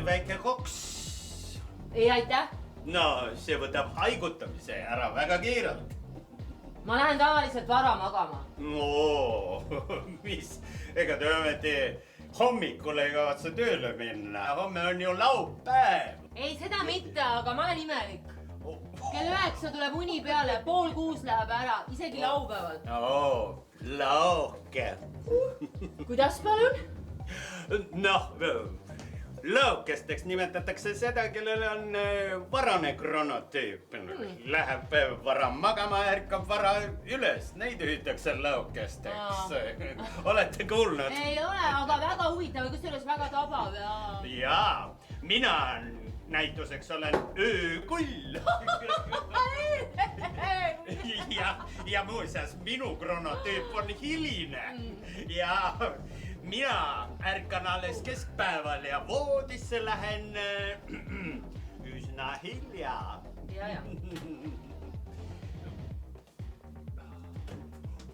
väike koks. Ei, aitäh. No, see võtab haigutamise ära väga kiirelt. Ma lähen tavaliselt vara magama. No, mis? Ega te ometi hommikul ei kavatse tööle minna. Homme on ju laupäev. Ei, seda mitte, aga ma olen imelik. Kell 9 tuleb uni peale, 5:30 läheb ära, isegi laupäeval. Lauke. Kuidas palun? Noh, lõukesteks nimetatakse seda, kellel on varane kronotüüp. Läheb vara magama, ärkab vara üles. Neid hüütakse lõukesteks. Olete kuulnud? Ei ole, aga väga huvitav ja kusjuures väga tabav ja... Jaa, mina näituseks olen öökull. Ja muuseas, minu kronotüüp on hiline. Ja mina ärkan alles keskpäeval ja voodisse lähen üsna hilja. Ja.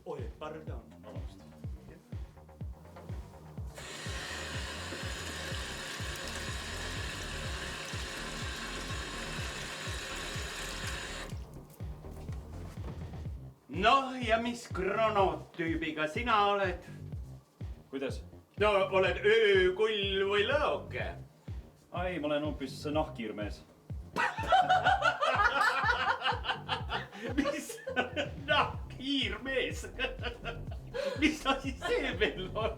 Oi, pardon. Noh, ja mis kronotüübiga sina oled? Kuidas? No, oled öökull või lõuke? Ai, ma olen hoopis nahkhiirmees. Mis nahkhiirmees? Mis asi see veel on?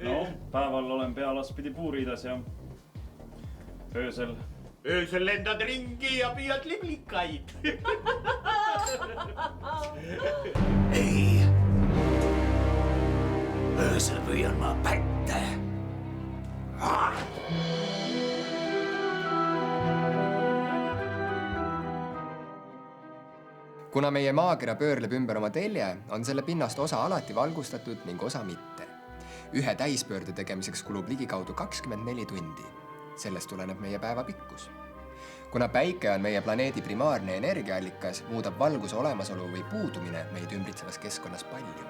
No, päeval olen pealaspidi puuriidas ja öösel... Öösel lendad ringi ja püüad liblikaid. Ei. Öösel püüan ma pätte. Kuna meie maakera pöörleb ümber oma telje, on selle pinnast osa alati valgustatud ning osa mitte. Ühe täispöörde tegemiseks kulub ligikaudu 24 tundi. Sellest tuleneb meie päeva pikkus. Kuna päike on meie planeedi primaarne energiaallikas, muudab valguse olemasolu või puudumine meid ümbritsevas keskkonnas palju.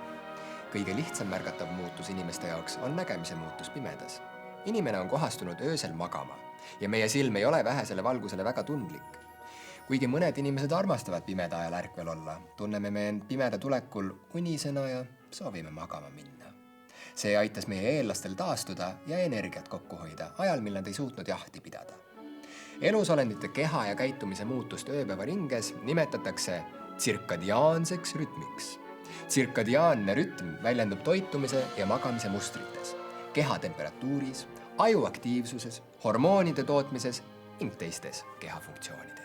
Kõige lihtsam märgatav muutus inimeste jaoks on nägemise muutus pimedas. Inimene on kohastunud öösel magama ja meie silm ei ole vähesele valgusele väga tundlik. Kuigi mõned inimesed armastavad pimeda ajal ärkvel olla, tunneme me end pimeda tulekul unisena ja soovime magama minna. See aitas meie eellastel taastuda ja energiat kokku hoida ajal, mil nad ei suutnud jahti pidada. Elusolendite keha ja käitumise muutust ööpäeva ringes nimetatakse tsirkadiaanseks rütmiks. Tsirkadiaanne rütm väljendub toitumise ja magamise mustrites, keha temperatuuris, aju aktiivsuses, hormoonide tootmises ning teistes kehafunktsioonides.